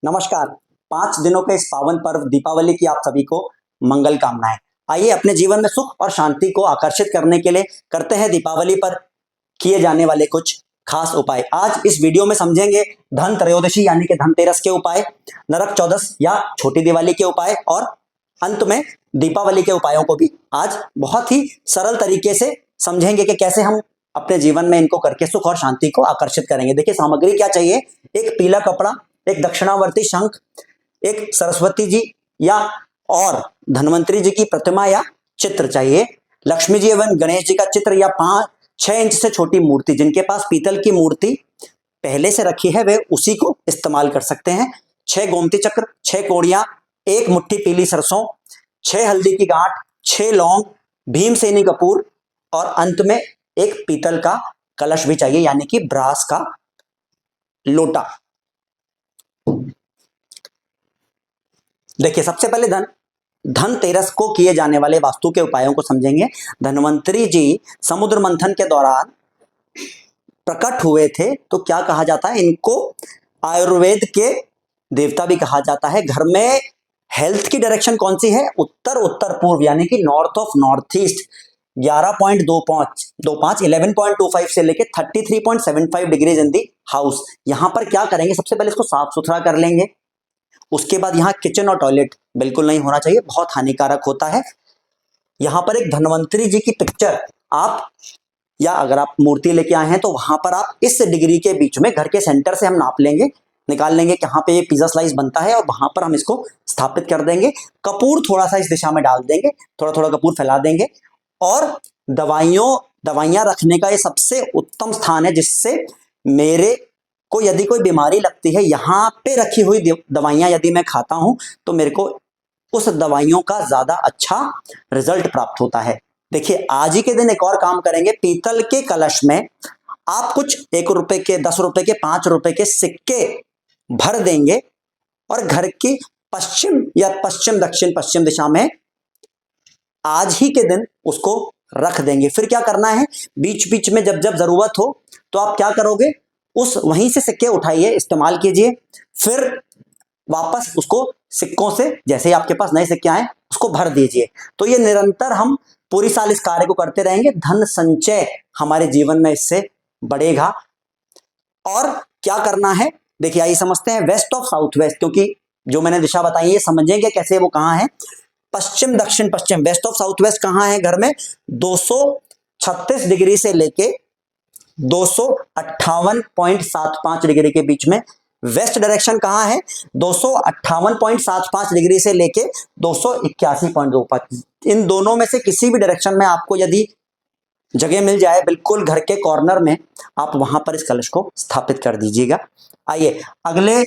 नमस्कार। 5 दिनों के इस पावन पर्व दीपावली की आप सभी को मंगल कामनाएं। आइए अपने जीवन में सुख और शांति को आकर्षित करने के लिए करते हैं दीपावली पर किए जाने वाले कुछ खास उपाय। आज इस वीडियो में समझेंगे धन त्रयोदशी यानी कि धनतेरस के उपाय, नरक चौदस या छोटी दिवाली के उपाय और अंत में दीपावली के उपायों को भी आज बहुत ही सरल तरीके से समझेंगे कि कैसे हम अपने जीवन में इनको करके सुख और शांति को आकर्षित करेंगे। देखिए सामग्री क्या चाहिए। एक पीला कपड़ा, एक दक्षिणावर्ती शंख, एक सरस्वती जी या और धन्वंतरी जी की प्रतिमा या चित्र चाहिए, लक्ष्मी जी एवं गणेश जी का चित्र या 5-6 इंच से छोटी मूर्ति। जिनके पास पीतल की मूर्ति पहले से रखी है वे उसी को इस्तेमाल कर सकते हैं। 6 गोमती चक्र, 6 कोड़ियां, 1 मुट्ठी पीली सरसों, 6 हल्दी की गांठ, 6 लौंग, भीमसेनी कपूर और अंत में एक पीतल का कलश भी चाहिए यानी कि ब्रास का लोटा। देखिए सबसे पहले धनतेरस को किए जाने वाले वास्तु के उपायों को समझेंगे। धन्वंतरी जी समुद्र मंथन के दौरान प्रकट हुए थे तो क्या कहा जाता है, इनको आयुर्वेद के देवता भी कहा जाता है। घर में हेल्थ की डायरेक्शन कौन सी है, उत्तर उत्तर पूर्व यानी कि नॉर्थ ऑफ नॉर्थ ईस्ट। 11.25 से लेके 33.75 डिग्रीज इन दी हाउस। यहां पर क्या करेंगे, सबसे पहले इसको साफ सुथरा कर लेंगे। उसके बाद यहाँ किचन और टॉयलेट बिल्कुल नहीं होना चाहिए, बहुत हानिकारक होता है। यहां पर एक धन्वंतरी जी की पिक्चर आप या अगर आप मूर्ति लेके आए हैं तो वहां पर आप इस डिग्री के बीच में घर के सेंटर से हम नाप लेंगे, निकाल लेंगे कि यहाँ पे ये पिज्जा स्लाइस बनता है और वहां पर हम इसको स्थापित कर देंगे। कपूर थोड़ा सा इस दिशा में डाल देंगे, थोड़ा थोड़ा कपूर फैला देंगे। और दवाइयां रखने का ये सबसे उत्तम स्थान है जिससे मेरे को यदि कोई बीमारी लगती है, यहाँ पे रखी हुई दवाइयां यदि मैं खाता हूं तो मेरे को उस दवाइयों का ज्यादा अच्छा रिजल्ट प्राप्त होता है। देखिए आज ही के दिन एक और काम करेंगे। पीतल के कलश में आप कुछ 1 रुपए के, 10 रुपए के, 5 रुपए के सिक्के भर देंगे और घर की पश्चिम या पश्चिम दक्षिण पश्चिम दिशा में आज ही के दिन उसको रख देंगे। फिर क्या करना है, बीच बीच में जब जब जरूरत हो तो आप क्या करोगे, उस वहीं से सिक्के उठाइए, इस्तेमाल कीजिए, फिर वापस उसको सिक्कों से जैसे ही आपके पास नए सिक्के आए उसको भर दीजिए। तो ये निरंतर हम पूरी साल इस कार्य को करते रहेंगे। धन संचय हमारे जीवन में इससे बढ़ेगा। और क्या करना है, देखिए आइए समझते हैं। वेस्ट ऑफ साउथ वेस्ट, क्योंकि जो मैंने दिशा बताई है समझेंगे कैसे वो कहाँ है। पश्चिम दक्षिण पश्चिम, वेस्ट ऑफ साउथ वेस्ट कहाँ है घर में, 236 डिग्री से लेके 258.75 डिग्री के बीच में। वेस्ट डायरेक्शन कहाँ है, 258.75 डिग्री से लेके 281.25। इन दोनों में से किसी भी डायरेक्शन में आपको यदि जगह मिल जाए बिल्कुल घर के कॉर्नर में, आप वहां पर इस कलश को स्थापित कर दीजिएगा। आइए अगले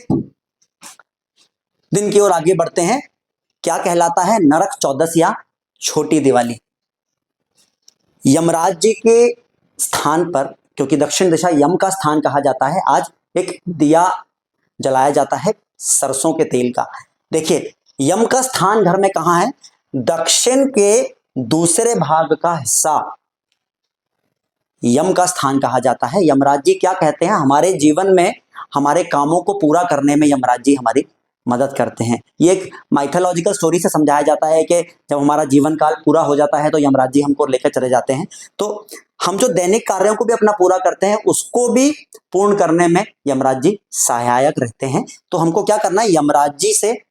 दिन की ओर आगे बढ़ते हैं। क्या कहलाता है नरक चौदस या छोटी दिवाली। यमराज जी के स्थान पर, क्योंकि दक्षिण दिशा यम का स्थान कहा जाता है, आज एक दिया जलाया जाता है सरसों के तेल का। देखिए यम का स्थान घर में कहां है, दक्षिण के दूसरे भाग का हिस्सा यम का स्थान कहा जाता है। यमराज जी क्या कहते हैं, हमारे जीवन में हमारे कामों को पूरा करने में यमराज जी हमारी मदद करते हैं। ये एक माइथोलॉजिकल स्टोरी से समझाया जाता है कि जब हमारा जीवन काल पूरा हो जाता है तो यमराज जी हमको लेकर चले जाते हैं। तो हम जो दैनिक कार्यों को भी अपना पूरा करते हैं उसको भी पूर्ण करने में यमराज जी सहायक रहते हैं। तो हमको क्या करना है, यमराज जी से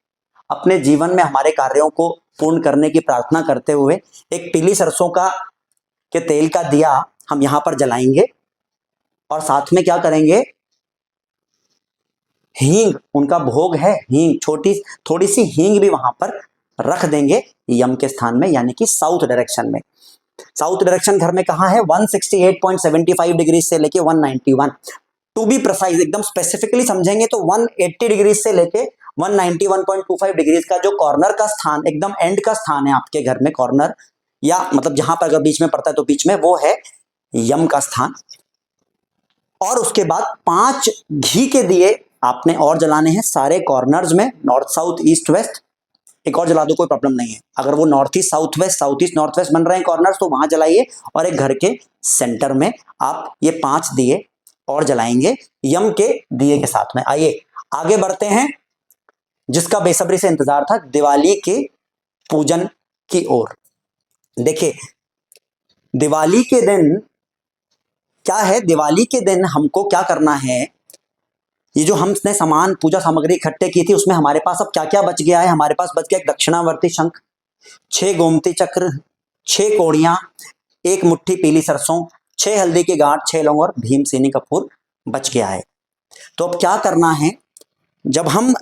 अपने जीवन में हमारे कार्यों को पूर्ण करने की प्रार्थना करते हुए एक पीली सरसों के तेल का दिया हम यहां पर जलाएंगे और साथ में क्या करेंगे, हींग, उनका भोग है हींग, थोड़ी सी हींग भी वहां पर रख देंगे यम के स्थान में यानी कि साउथ डायरेक्शन में। साउथ डायरेक्शन घर में कहां है, 168.75 डिग्री से लेके 191। टू बी प्रिसाइज एकदम स्पेसिफिकली समझेंगे तो 180 डिग्री से लेके 191.25 डिग्री का जो कॉर्नर का स्थान, एकदम एंड का स्थान है आपके घर में, कॉर्नर या मतलब जहां पर अगर बीच में पड़ता है तो बीच में, वो है यम का स्थान। और उसके बाद 5 घी के दिए आपने और जलाने हैं सारे कॉर्नर्स में, नॉर्थ साउथ ईस्ट वेस्ट। एक और जला दो कोई प्रॉब्लम नहीं है। अगर वो north east south west, south east north west बन रहे हैं कॉर्नर्स तो वहां जलाइए। और एक घर के सेंटर में आप ये 5 दिए और जलाएंगे यम के दिए के साथ में। आइए आगे बढ़ते हैं। जिसका बेसब्री से इंतजार था दिवाली के पूजन की ओर। देखिए दिवाली के दिन क्या है, दिवाली के दिन हमको क्या करना है, ये जो हमने सामान पूजा सामग्री इकट्ठे की थी उसमें हमारे पास अब क्या क्या बच गया है। हमारे पास बच गया एक दक्षिणावर्ती शंख, 6 गोमती चक्र, 6 कोड़ियां, 1 मुट्ठी पीली सरसों, 6 हल्दी की गांठ, 6 लौंग और भीमसेनी कपूर बच गया है। तो अब क्या करना है, जब हम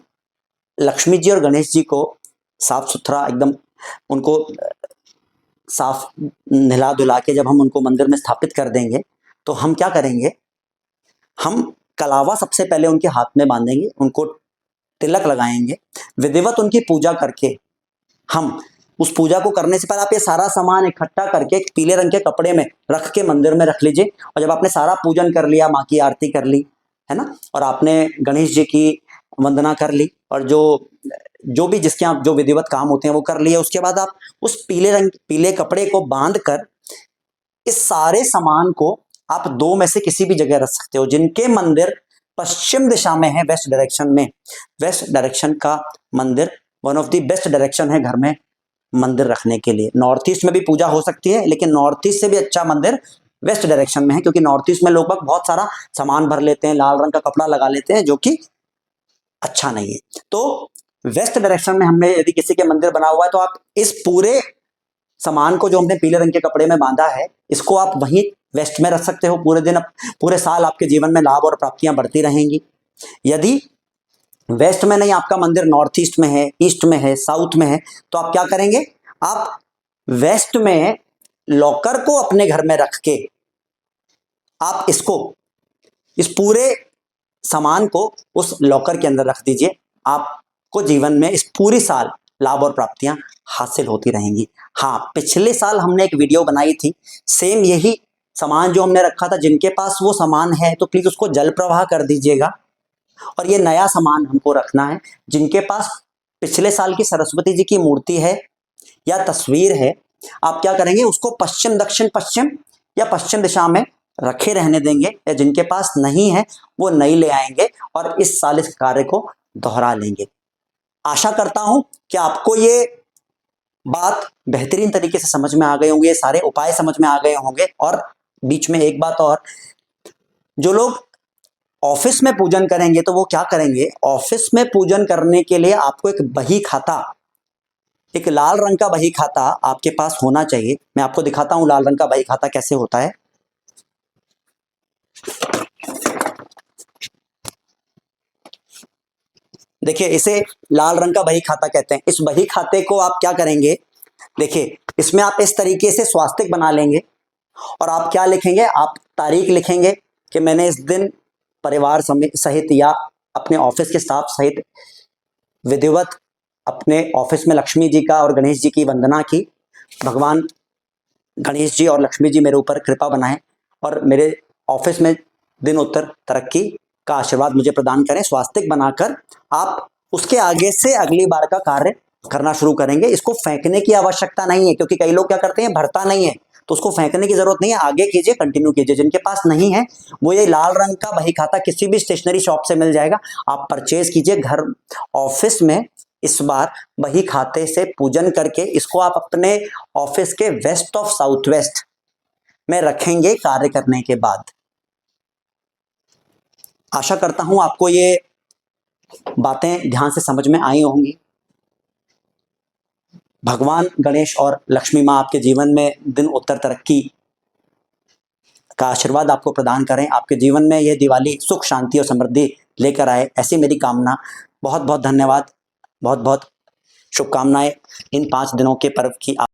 लक्ष्मी जी और गणेश जी को साफ सुथरा एकदम उनको साफ नहला धुला के जब हम उनको मंदिर में स्थापित कर देंगे तो हम क्या करेंगे, हम कलावा सबसे पहले उनके हाथ में बांधेंगे, उनको तिलक लगाएंगे, विधिवत उनकी पूजा करके हम उस पूजा को करने से पहले आप ये सारा सामान इकट्ठा करके एक पीले रंग के कपड़े में रख के मंदिर में रख लीजिए। और जब आपने सारा पूजन कर लिया, माँ की आरती कर ली है ना, और आपने गणेश जी की वंदना कर ली और जो भी जिसके आप जो विधिवत काम होते हैं वो कर लिए, उसके बाद आप उस पीले कपड़े को बांध कर इस सारे सामान को आप 2 में से किसी भी जगह रख सकते हो। जिनके मंदिर पश्चिम दिशा में है, वेस्ट डायरेक्शन में, वेस्ट डायरेक्शन का मंदिर one of the best direction है घर में मंदिर रखने के लिए। नॉर्थ ईस्ट में भी पूजा हो सकती है लेकिन नॉर्थ ईस्ट से भी अच्छा मंदिर वेस्ट डायरेक्शन में है, क्योंकि नॉर्थ ईस्ट में लोग बहुत सारा सामान भर लेते हैं, लाल रंग का कपड़ा लगा लेते हैं, जो कि अच्छा नहीं है। तो वेस्ट डायरेक्शन में हमने यदि किसी के मंदिर बना हुआ है तो आप इस पूरे सामान को जो हमने पीले रंग के कपड़े में बांधा है इसको आप वहीं वेस्ट में रख सकते हो। पूरे दिन, पूरे साल आपके जीवन में लाभ और प्राप्तियां बढ़ती रहेंगी। यदि वेस्ट में नहीं, आपका मंदिर नॉर्थ ईस्ट में है, ईस्ट में है, साउथ में है, तो आप क्या करेंगे, आप वेस्ट में लॉकर को अपने घर में रख के आप इस पूरे सामान को उस लॉकर के अंदर रख दीजिए। आपको जीवन में इस पूरी साल लाभ और प्राप्तियां हासिल होती रहेंगी। हाँ, पिछले साल हमने एक वीडियो बनाई थी, सेम यही सामान जो हमने रखा था, जिनके पास वो सामान है तो प्लीज उसको जल प्रवाह कर दीजिएगा। और ये नया सामान हमको रखना है। जिनके पास पिछले साल की सरस्वती जी की मूर्ति है या तस्वीर है, आप क्या करेंगे, उसको पश्चिम दक्षिण पश्चिम या पश्चिम दिशा में रखे रहने देंगे, या जिनके पास नहीं है वो नई ले आएंगे और इस साल इस कार्य को दोहरा लेंगे। आशा करता हूं कि आपको ये बात बेहतरीन तरीके से समझ में आ गए होंगे, सारे उपाय समझ में आ गए होंगे। और बीच में एक बात और, जो लोग ऑफिस में पूजन करेंगे तो वो क्या करेंगे, ऑफिस में पूजन करने के लिए आपको एक बही खाता, एक लाल रंग का बही खाता आपके पास होना चाहिए। मैं आपको दिखाता हूं लाल रंग का बही खाता कैसे होता है। देखिए, इसे लाल रंग का बही खाता कहते हैं। इस बही खाते को आप क्या करेंगे, देखिए इसमें आप इस तरीके से स्वास्तिक बना लेंगे और आप क्या लिखेंगे, आप तारीख लिखेंगे कि मैंने इस दिन परिवार सहित या अपने ऑफिस के स्टाफ सहित विधिवत अपने ऑफिस में लक्ष्मी जी का और गणेश जी की वंदना की। भगवान गणेश जी और लक्ष्मी जी मेरे ऊपर कृपा बनाएं और मेरे ऑफिस में दिन उत्तर तरक्की का आशीर्वाद मुझे प्रदान करें। स्वास्तिक बनाकर आप उसके आगे से अगली बार का कार्य करना शुरू करेंगे। इसको फेंकने की आवश्यकता नहीं है, क्योंकि कई लोग क्या करते हैं, भरता नहीं है, तो उसको फेंकने की जरूरत नहीं है। आगे कीजिए, कंटिन्यू कीजिए। जिनके पास नहीं है वो ये लाल रंग का बही खाता किसी भी स्टेशनरी शॉप से मिल जाएगा, आप परचेज कीजिए। घर ऑफिस में इस बार बही खाते से पूजन करके इसको आप अपने ऑफिस के वेस्ट ऑफ साउथ वेस्ट में रखेंगे कार्य करने के बाद। आशा करता हूं आपको ये बातें ध्यान से समझ में आई होंगी। भगवान गणेश और लक्ष्मी माँ आपके जीवन में दिन उत्तर तरक्की का आशीर्वाद आपको प्रदान करें। आपके जीवन में यह दिवाली सुख शांति और समृद्धि लेकर आए, ऐसी मेरी कामना। बहुत बहुत धन्यवाद, बहुत बहुत शुभकामनाएं इन 5 दिनों के पर्व की।